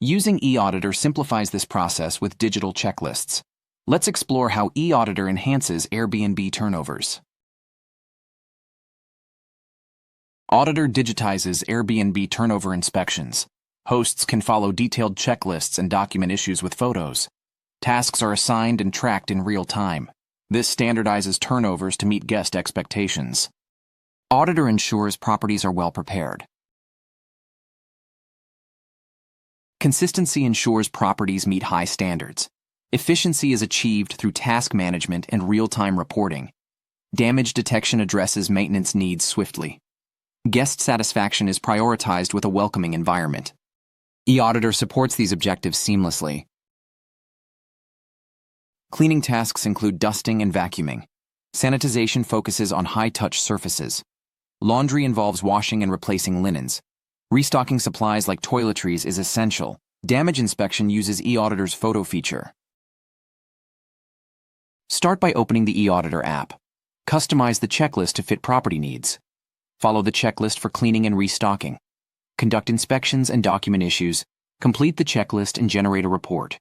Using eAuditor simplifies this process with digital checklists. Let's explore how eAuditor enhances Airbnb turnovers. Auditor digitizes Airbnb turnover inspections. Hosts can follow detailed checklists and document issues with photos. Tasks are assigned and tracked in real time. This standardizes turnovers to meet guest expectations. Auditor ensures properties are well prepared. Consistency ensures properties meet high standards. Efficiency is achieved through task management and real-time reporting. Damage detection addresses maintenance needs swiftly. Guest satisfaction is prioritized with a welcoming environment. eAuditor supports these objectives seamlessly. Cleaning tasks include dusting and vacuuming. Sanitization focuses on high-touch surfaces. Laundry involves washing and replacing linens. Restocking supplies like toiletries is essential. Damage inspection uses eAuditor's photo feature. Start by opening the eAuditor app. Customize the checklist to fit property needs. Follow the checklist for cleaning and restocking. Conduct inspections and document issues. Complete the checklist and generate a report.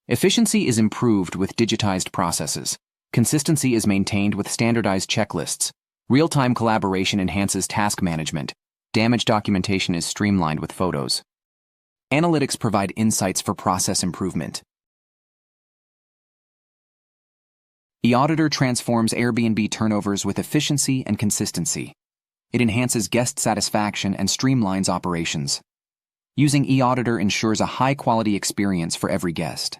Efficiency is improved with digitized processes. Consistency is maintained with standardized checklists. Real-time collaboration enhances task management. Damage documentation is streamlined with photos. Analytics provide insights for process improvement. eAuditor transforms Airbnb turnovers with efficiency and consistency. It enhances guest satisfaction and streamlines operations. Using eAuditor ensures a high-quality experience for every guest.